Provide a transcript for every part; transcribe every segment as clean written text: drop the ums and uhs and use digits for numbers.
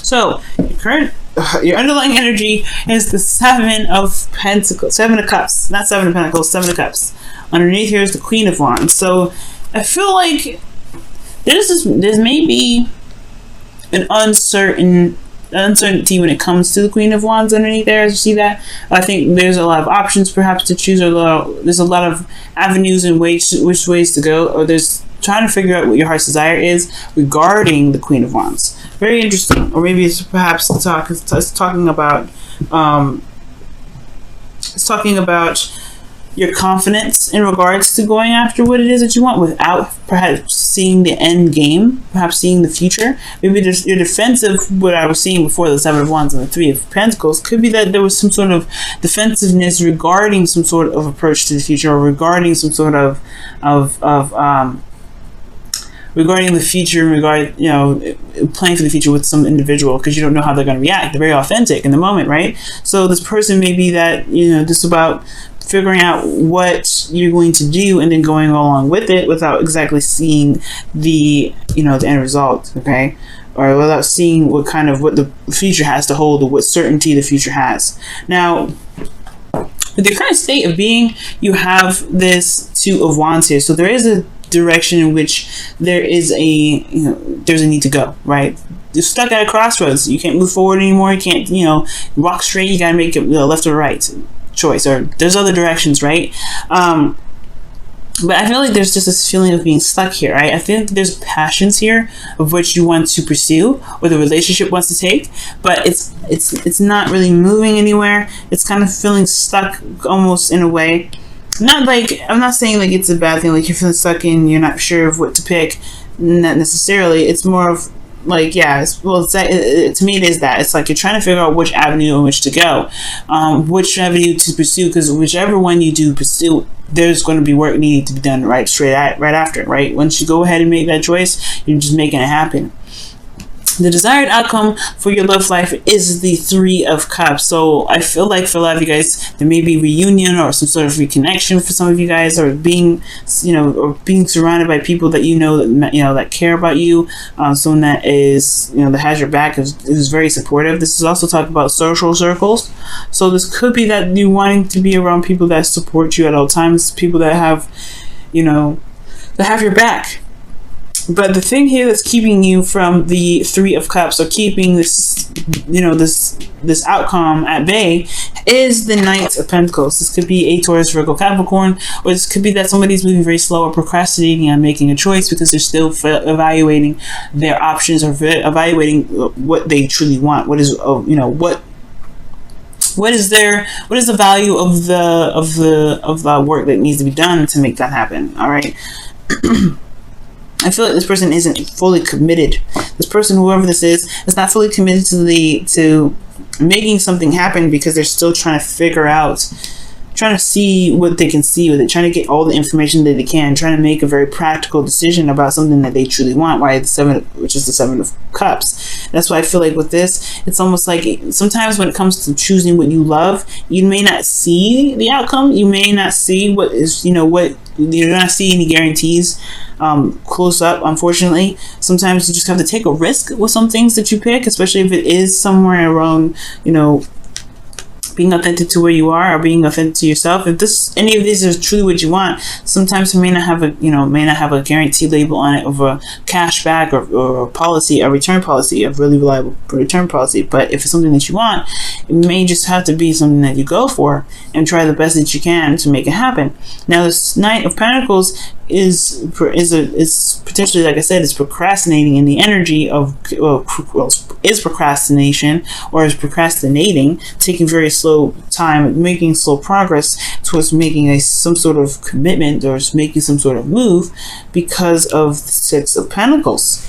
So your underlying energy is the Seven of Pentacles, Seven of Cups, not Seven of Pentacles, Seven of Cups. Underneath here is the Queen of Wands. So I feel like there's maybe an uncertainty when it comes to the Queen of Wands underneath there. As you see that, I think there's a lot of options perhaps to choose, there's a lot of avenues and which ways to go, or there's trying to figure out what your heart's desire is regarding the Queen of Wands. Very interesting. Or maybe it's perhaps talking about your confidence in regards to going after what it is that you want without perhaps seeing the end game, perhaps seeing the future. Maybe there's your defensive, what I was seeing before, the Seven of Wands and the Three of Pentacles, could be that there was some sort of defensiveness regarding some sort of approach to the future, or regarding some sort of regarding the future, planning for the future with some individual, because you don't know how they're going to react. They're very authentic in the moment, right? So this person may be that, just about figuring out what you're going to do and then going along with it without exactly seeing the, the end result, okay? Or without seeing what the future has to hold, or what certainty the future has. Now, with the current state of being, you have this Two of Wands here. So there is a direction in which there is there's a need to go, right? You're stuck at a crossroads. You can't move forward anymore. You can't, walk straight. You gotta make it left or right choice, or there's other directions, right? But I feel like there's just this feeling of being stuck here, right? I think there's passions here of which you want to pursue, or the relationship wants to take, but it's not really moving anywhere. It's kind of feeling stuck almost in a way. Not like, I'm not saying like it's a bad thing, like you're feeling stuck and you're not sure of what to pick. Not necessarily. It's more of like, to me it is that. It's like you're trying to figure out which avenue in which to go, which avenue to pursue, because whichever one you do pursue, there's going to be work needing to be done right after, right? Once you go ahead and make that choice, you're just making it happen. The desired outcome for your love life is the Three of Cups. So I feel like for a lot of you guys, there may be reunion or some sort of reconnection for some of you guys, or being surrounded by people that that care about you. Someone that is, that has your back, is very supportive. This is also talking about social circles. So this could be that you wanting to be around people that support you at all times, people that have, that have your back. But the thing here that's keeping you from the Three of Cups, or keeping this, this outcome at bay, is the Knight of Pentacles. This could be a Taurus, Virgo, Capricorn, or this could be that somebody's moving very slow or procrastinating on making a choice because they're still evaluating their options, or evaluating what they truly want. What is, what is the value of the work that needs to be done to make that happen? All right. I feel like this person isn't fully committed. This person, whoever this is not fully committed to making something happen, because they're still trying to figure out, trying to see what they can see with it, trying to get all the information that they can, trying to make a very practical decision about something that they truly want. Why which is the Seven of Cups. That's why I feel like with this, it's almost like sometimes when it comes to choosing what you love, you may not see the outcome. You may not see what is, you're not see any guarantees close up, unfortunately. Sometimes you just have to take a risk with some things that you pick, especially if it is somewhere around, being authentic to where you are, or being authentic to yourself. If any of these is truly what you want, sometimes it may not have a guarantee label on it of a cashback or a policy, a return policy, a really reliable return policy. But if it's something that you want, it may just have to be something that you go for and try the best that you can to make it happen. Now, this Knight of Pentacles is potentially, like I said, is procrastinating in the energy of, is procrastination, or is procrastinating, taking very slow time, making slow progress towards making some sort of commitment, or making some sort of move, because of the Six of Pentacles.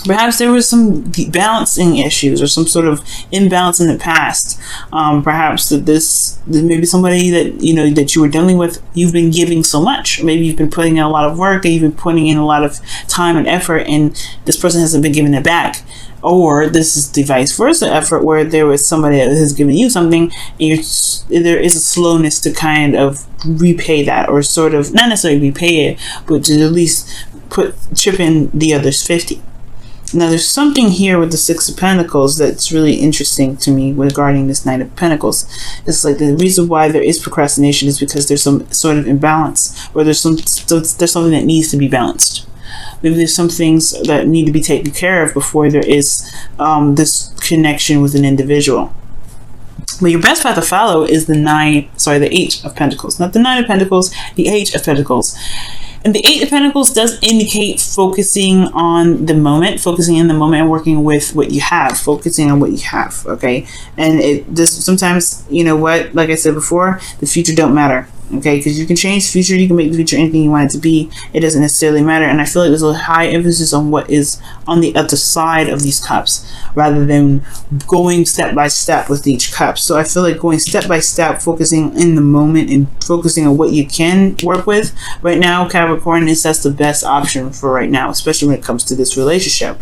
Perhaps there was some balancing issues, or some sort of imbalance in the past. Perhaps that maybe somebody that that you were dealing with, you've been giving so much. Maybe you've been putting in a lot of work, and you've been putting in a lot of time and effort, and this person hasn't been giving it back. Or this is the vice versa effort, where there was somebody that has given you something, and there is a slowness to kind of repay that, or sort of not necessarily repay it, but to at least chip in the other's 50. Now, there's something here with the Six of Pentacles that's really interesting to me regarding this Knight of Pentacles. It's like the reason why there is procrastination is because there's some sort of imbalance, or there's something that needs to be balanced. Maybe there's some things that need to be taken care of before there is this connection with an individual. But your best path to follow is the Eight of Pentacles. Not the Nine of Pentacles, the Eight of Pentacles. And the Eight of Pentacles does indicate focusing on the moment, focusing in the moment and working with what you have, focusing on what you have, okay? And it just sometimes, you know what, like I said before, the future don't matter, okay? Because you can change the future, you can make the future anything you want it to be. It doesn't necessarily matter. And I feel like there's a high emphasis on what is on the other side of these cups, rather than going step by step with each cup. So I feel like going step by step, focusing in the moment and focusing on what you can work with right now, Capricorn, that's the best option for right now, especially when it comes to this relationship.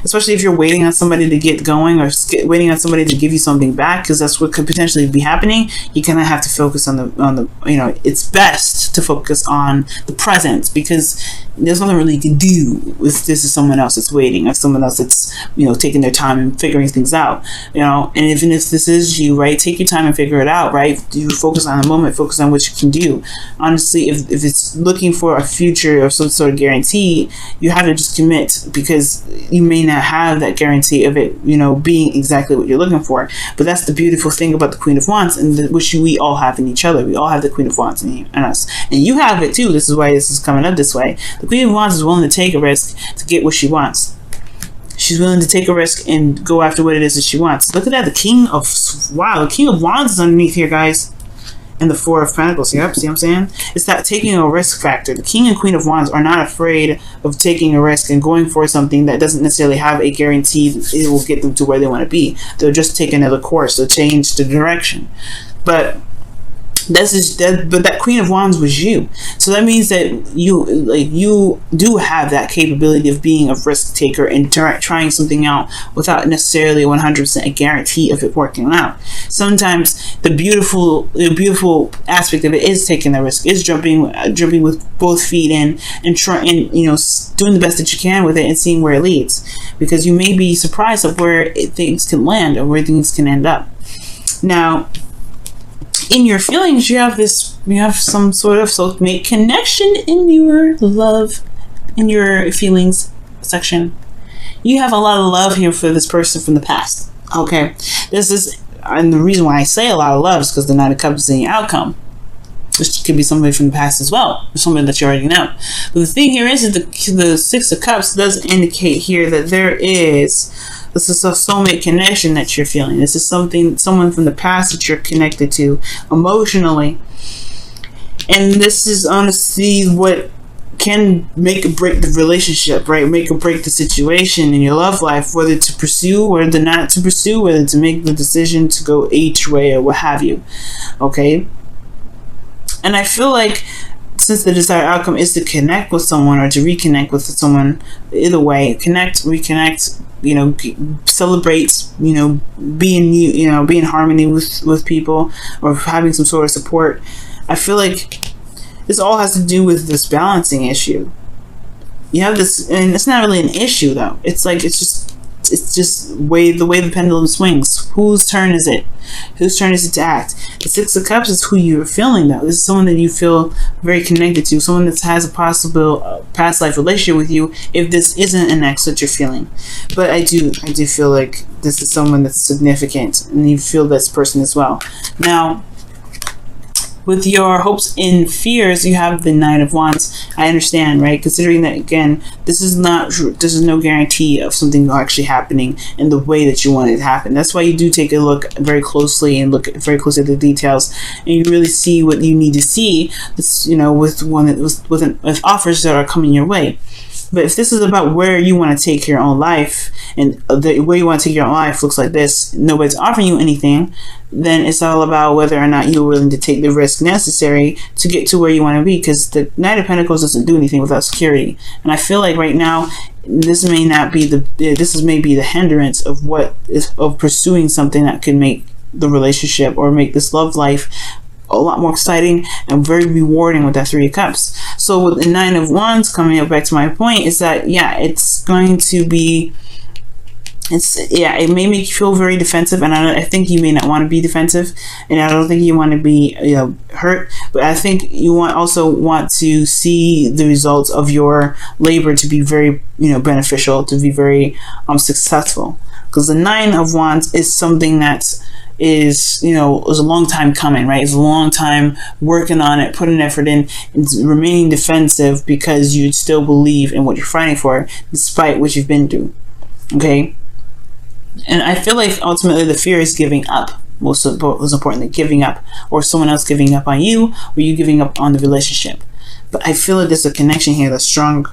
Especially if you're waiting on somebody to get going, or waiting on somebody to give you something back, because that's what could potentially be happening. You kind of have to focus on the you know, it's best to focus on the present, because there's nothing really you can do if this is someone else that's waiting, or someone else that's, you know, taking their time and figuring things out, you know. And even if this is you, right, take your time and figure it out, right? You focus on the moment, focus on what you can do. Honestly, if it's looking for a future or some sort of guarantee, you have to just commit, because you may not have that guarantee of it, you know, being exactly what you're looking for. But that's the beautiful thing about the Queen of Wands, and which we all have in each other. We all have the Queen of Wands in us, and you have it too. This is why this is coming up this way. The Queen of Wands is willing to take a risk to get what she wants. She's willing to take a risk and go after what it is that she wants. Look at that. The King of Wands is underneath here, guys. And the Four of Pentacles. Yep, see what I'm saying? It's that taking a risk factor. The King and Queen of Wands are not afraid of taking a risk and going for something that doesn't necessarily have a guarantee that it will get them to where they want to be. They'll just take another course. They'll change the direction. But that Queen of Wands was you. So that means that you do have that capability of being a risk taker and trying something out without necessarily 100% a guarantee of it working out. Sometimes the beautiful aspect of it is taking the risk, is jumping with both feet in, and trying, you know, doing the best that you can with it and seeing where it leads, because you may be surprised of where things can land or where things can end up. Now, in your feelings, you have some sort of soulmate connection in your love, in your feelings section. You have a lot of love here for this person from the past. Okay, and the reason why I say a lot of love is because the Knight of Cups is in your outcome, which could be somebody from the past as well, or somebody that you already know. But the thing here is that the Six of Cups does indicate here that this is a soulmate connection that you're feeling. This is someone from the past that you're connected to emotionally. And this is honestly what can make or break the relationship, right? Make or break the situation in your love life, whether to pursue or not to pursue, whether to make the decision to go each way or what have you. Okay? And I feel like, since the desired outcome is to connect with someone or to reconnect with someone, either way, connect, reconnect, you know, celebrate, you know, be in harmony with people, or having some sort of support. I feel like this all has to do with this balancing issue. You have this, and it's not really an issue though. It's just the way the pendulum swings. Whose turn is it? Whose turn is it to act? The Six of Cups is who you're feeling though. This is someone that you feel very connected to, someone that has a possible past life relationship with you, if this isn't an ex that you're feeling. But I do feel like this is someone that's significant, and you feel this person as well. Now, with your hopes and fears, you have the Knight of Wands. I understand, right? Considering that, again, this is no guarantee of something actually happening in the way that you want it to happen. That's why you do take a look very closely and look very closely at the details, and you really see what you need to see. This, you know, with offers that are coming your way. But if this is about where you want to take your own life, and the way you want to take your own life looks like this, nobody's offering you anything, then it's all about whether or not you're willing to take the risk necessary to get to where you want to be, because the Knight of Pentacles doesn't do anything without security. And I feel like right now, this may be the hindrance of pursuing something that could make the relationship or make this love life a lot more exciting and very rewarding with that Three of Cups. So with the Nine of Wands coming up, back to my point, is that, yeah, it's going to be, it may make you feel very defensive, and I think you may not want to be defensive, and I don't think you want to be, hurt, but I think you also want to see the results of your labor to be very, beneficial, to be very successful, because the Nine of Wands is something that is a long time coming, right? It's a long time working on it, putting effort in, and remaining defensive because you still believe in what you're fighting for, despite what you've been through. Okay. And I feel like ultimately the fear is giving up. Most importantly, giving up, or someone else giving up on you, or you giving up on the relationship. But I feel like there's a connection here that's strong.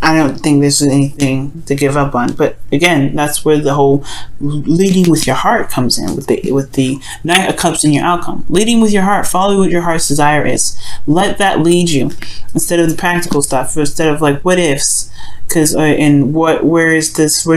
I don't think there's anything to give up on. But again, that's where the whole leading with your heart comes in, with the Knight of Cups in your outcome. Leading with your heart, follow what your heart's desire is. Let that lead you, instead of the practical stuff, instead of like what ifs. Because where's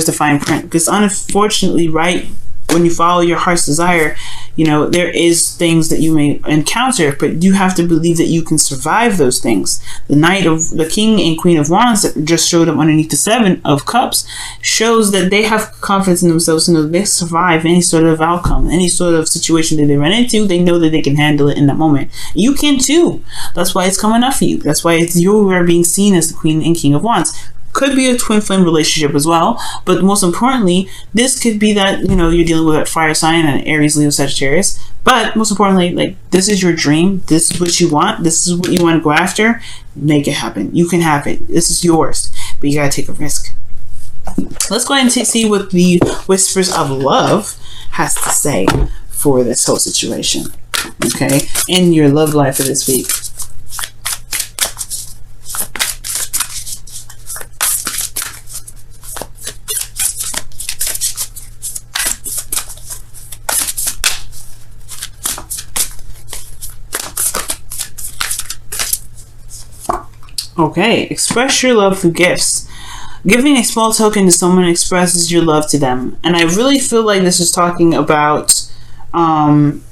the fine print? Because unfortunately, right, when you follow your heart's desire, there is things that you may encounter, but you have to believe that you can survive those things. The King and Queen of Wands that just showed up underneath the Seven of Cups shows that they have confidence in themselves to know that they survive any sort of outcome, any sort of situation that they run into. They know that they can handle it in that moment. You can too. That's why it's coming up for you. That's why you are being seen as the Queen and King of Wands. Could be a twin flame relationship as well, but most importantly, this could be that you're dealing with a fire sign and an Aries, Leo, Sagittarius. But most importantly, like, this is your dream, this is what you want, this is what you want to go after. Make it happen. You can have it. This is yours, but you gotta take a risk. Let's go ahead and see what the Whispers of Love has to say for this whole situation, okay, in your love life for this week. Okay, express your love through gifts. Giving a small token to someone expresses your love to them. And I really feel like this is talking about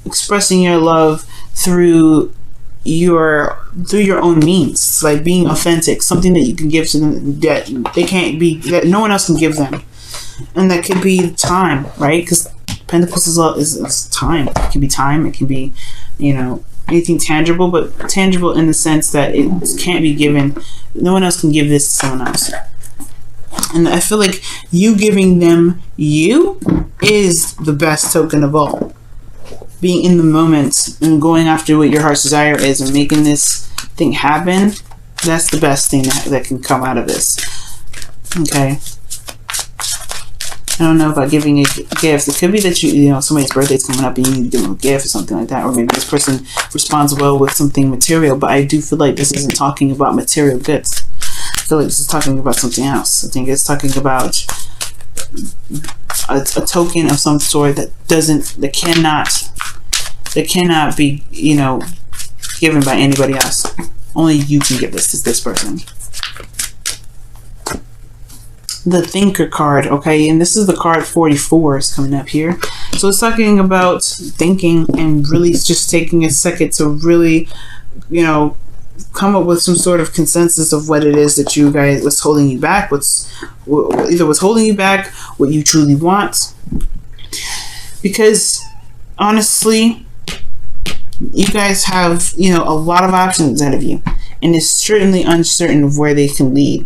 expressing your love through your own means, like being authentic, something that you can give to them that that no one else can give them. And that could be time, right? Because Pentacles is time. It can be time, it can be, anything tangible, but tangible in the sense that it can't be given. No one else can give this to someone else. And I feel like you giving them you is the best token of all. Being in the moment and going after what your heart's desire is and making this thing happen, that's the best thing that can come out of this. Okay. I don't know about giving a gift. It could be that somebody's birthday's coming up and you need to give them a gift or something like that, or maybe this person responds well with something material. But I do feel like this isn't talking about material goods. I feel like this is talking about something else. I think it's talking about a token of some sort that cannot be given by anybody else. Only you can give this to this person. The Thinker card, okay, and this is the card 44 is coming up here. So it's talking about thinking and really just taking a second to really, come up with some sort of consensus of what it is that you guys, what's holding you back, what's holding you back, what you truly want. Because honestly, you guys have, a lot of options ahead of you, and it's certainly uncertain of where they can lead.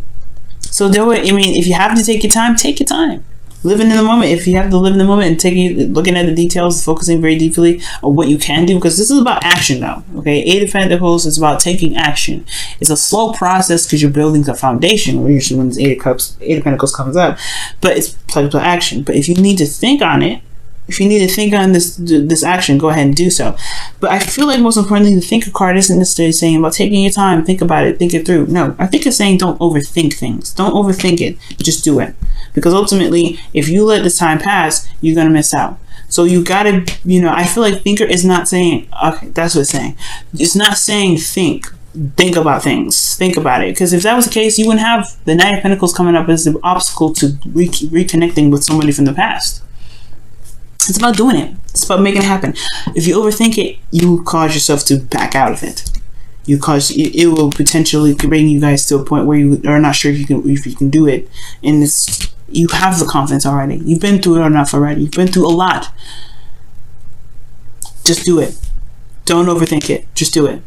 So if you have to take your time, take your time. Living in the moment. If you have to live in the moment and looking at the details, focusing very deeply on what you can do, because this is about action now. Okay, Eight of Pentacles is about taking action. It's a slow process because you're building a foundation. Usually when this Eight of Pentacles comes up, but it's about action. But if you need to think on it, if you need to think on this action, go ahead and do so. But I feel like most importantly, the Thinker card isn't necessarily saying about taking your time, think about it, think it through. No, I think it's saying don't overthink things. Don't overthink it. Just do it. Because ultimately, if you let this time pass, you're going to miss out. So you got to, I feel like Thinker is not saying, okay, that's what it's saying. It's not saying think about things. Think about it. Because if that was the case, you wouldn't have the Knight of Pentacles coming up as the obstacle to reconnecting with somebody from the past. It's about doing it. It's about making it happen. If you overthink it, you cause yourself to back out of it. It will potentially bring you guys to a point where you are not sure if you can do it. And you have the confidence already. You've been through it enough already. You've been through a lot. Just do it. Don't overthink it. Just do it.